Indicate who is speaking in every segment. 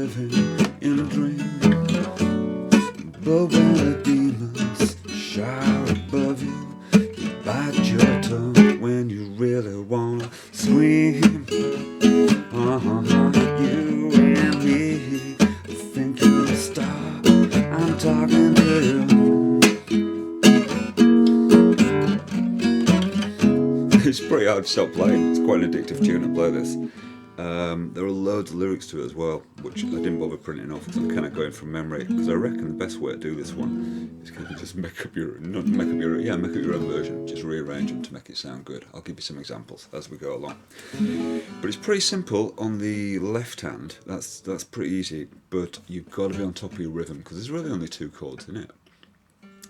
Speaker 1: living in a dream. But when the demons shout above you, you bite your tongue when you really wanna scream. You and me, think you're a star, I'm talking to you. It's pretty hard to stop playing. It's quite an addictive tune to play this. There are loads of lyrics to it as well, which I didn't bother printing off because I'm kind of going from memory. Because I reckon the best way to do this one is kind of just make up your own version. Just rearrange them to make it sound good. I'll give you some examples as we go along. But it's pretty simple on the left hand. That's pretty easy. But you've got to be on top of your rhythm because there's really only 2 chords in it.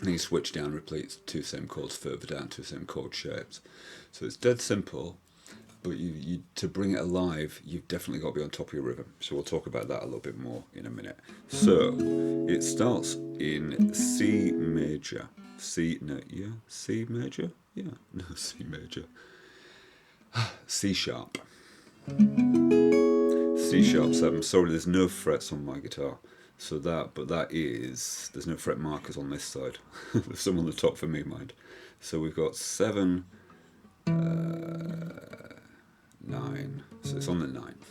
Speaker 1: And you switch down, repeat 2 same chords further down, 2 same chord shapes. So it's dead simple. But you to bring it alive, you've definitely got to be on top of your rhythm. So we'll talk about that a little bit more in a minute. So it starts in C major. C major? C major? C sharp. C sharp 7. Sorry, there's no frets on my guitar. So there's no fret markers on this side. There's some on the top for me, mind. So we've got 7, 9, so it's on the 9th.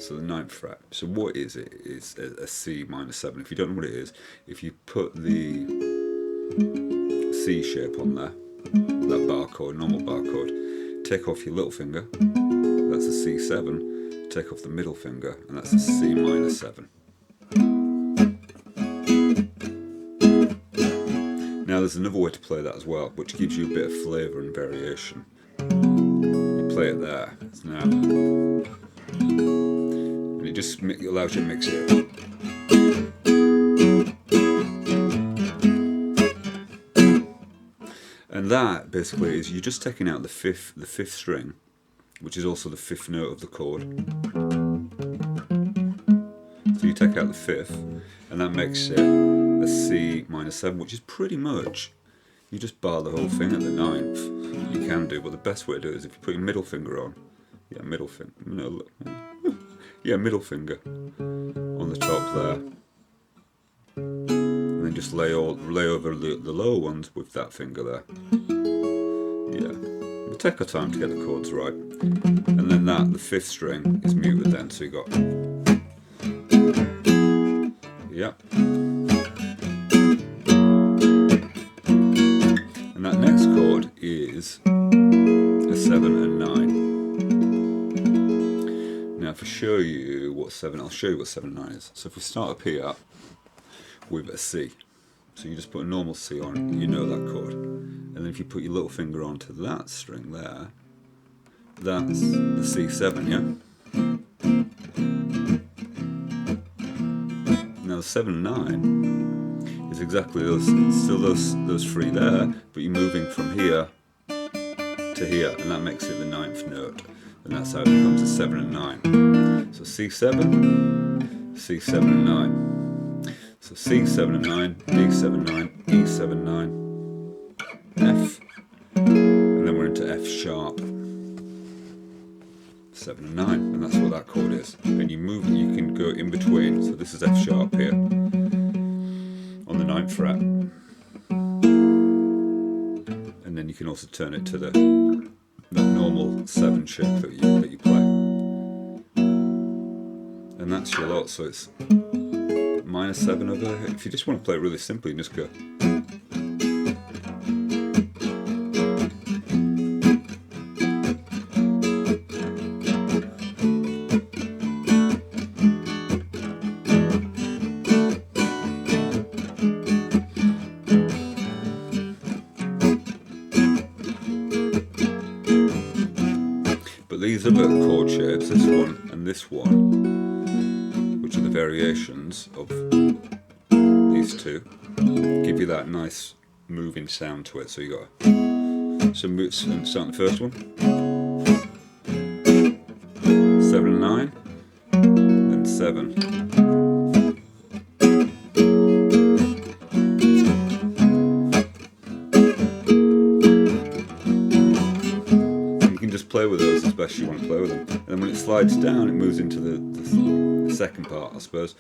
Speaker 1: So the 9th fret. So what is it? It's a C minor 7. If you don't know what it is, if you put the C shape on there, that bar chord, normal bar chord, take off your little finger, that's a C7, take off the middle finger, and that's a C minor 7. Now there's another way to play that as well, which gives you a bit of flavour and variation. Play it there, it's now, and it just allows you to mix it. And that basically is you're just taking out the fifth string, which is also the 5th note of the chord. So you take out the 5th, and that makes it a C minor 7, which is pretty much. You just bar the whole thing at the 9th. You can do, but the best way to do it is if you put your middle finger on. Middle finger on the top there. And then just lay over the lower ones with that finger there. Yeah. We'll take our time to get the chords right. And then the 5th string is muted then, so you got. Yeah. That next chord is a 7 and 9. Now, if I show you what 7, I'll show you what 7 and 9 is. So if we start up here with a C, so you just put a normal C on, you know that chord. And then if you put your little finger onto that string there, that's the C7, yeah? Now the 7 and 9 is exactly those 3 there, but you're moving from here to here, and that makes it the 9th note, and that's how it becomes a 7 and 9. So C7, C7 and 9. So C7 and 9, D7 9, E7 9, F, and then we're into F sharp. 7 and 9, and that's what that chord is. And you can go in between. So this is F sharp here, on the 9th fret, and then you can also turn it to that normal 7 shape that you play, and that's your lot. So it's minor 7 over there. If you just want to play it really simply, you just go. These other chord shapes, this one and this one, which are the variations of these 2, give you that nice moving sound to it. So you got some roots and start the first one, 7 and 9, then 7. Play with those as best you want to play with them, and then when it slides down, it moves into the second part, I suppose,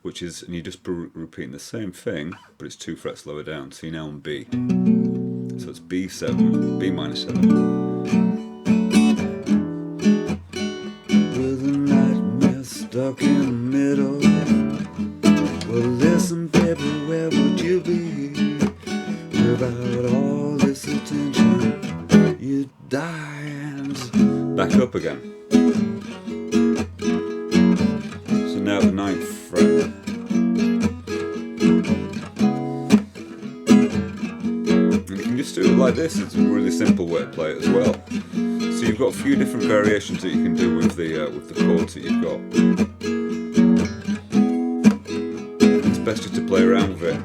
Speaker 1: which is, and you're just repeating the same thing, but it's 2 frets lower down. So you're now on B. So it's B7, B minor 7. With a nightmare stuck in the middle. Well, listen, baby, where would you be without all this attention? You'd die. And back up again. So now the 9th fret. And you can just do it like this. It's a really simple way to play it as well. So you've got a few different variations that you can do with the chords that you've got. It's best just to play around with it.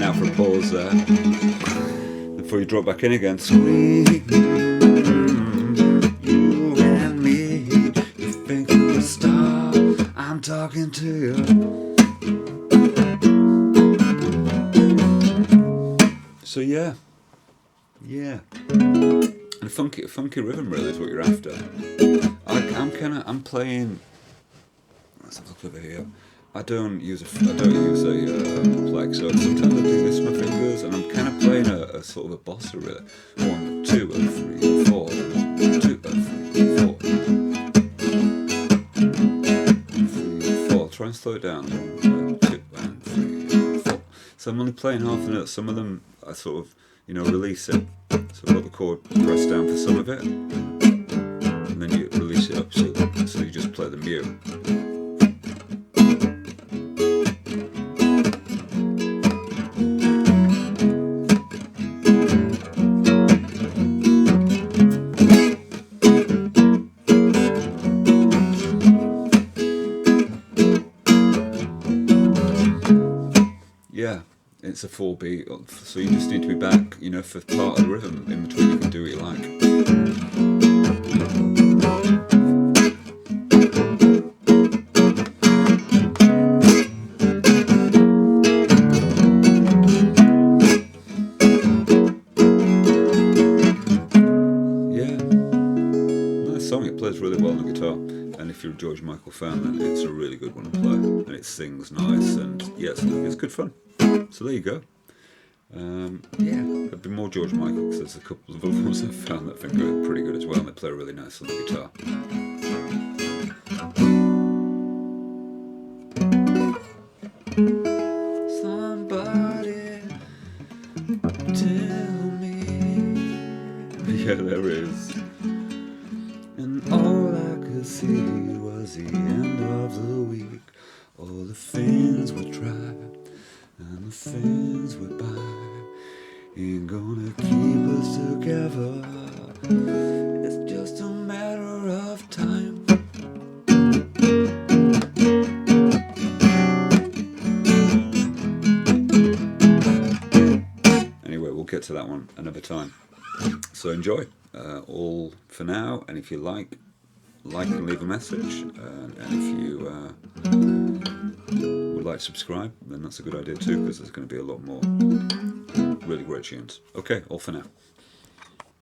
Speaker 1: Out for a pause there before you drop back in again. Scream, you and me, you think you're a star, I'm talking to you. So yeah, and a funky rhythm really is what you're after. I'm playing. Let's have a look over here. I don't use a plex, so sometimes I do this with my fingers, and I'm kind of playing a sort of a bossa really. 1, 2, 3, 4. 1, 2, 3, 4. Try and slow it down. 1, 2, 3, 4. So I'm only playing half the notes. Some of them I sort of, release it. So I've got the chord pressed down for some of it, and then you release it up. So you just play the mute. Yeah, it's a 4 beat, so you just need to be back, for part of the rhythm. In between you can do what you like. Yeah, nice song, it plays really well on the guitar. And if you're a George Michael fan, then it's a really good one to play. And it sings nice, and yeah, it's good fun. So there you go. There'll be more George Michael, because there's a couple of other ones I've found that I think are pretty good as well, and they play really nice on the guitar. Somebody tell me. Yeah, there is. And all I could see was the end of the week. All the things we tried and the things we buy ain't gonna keep us together. It's just a matter of time. Anyway, we'll get to that one another time. So enjoy. All for now, and if you like and leave a message, and if you would like to subscribe, then that's a good idea too, because there's going to be a lot more really great tunes. Okay, all for now.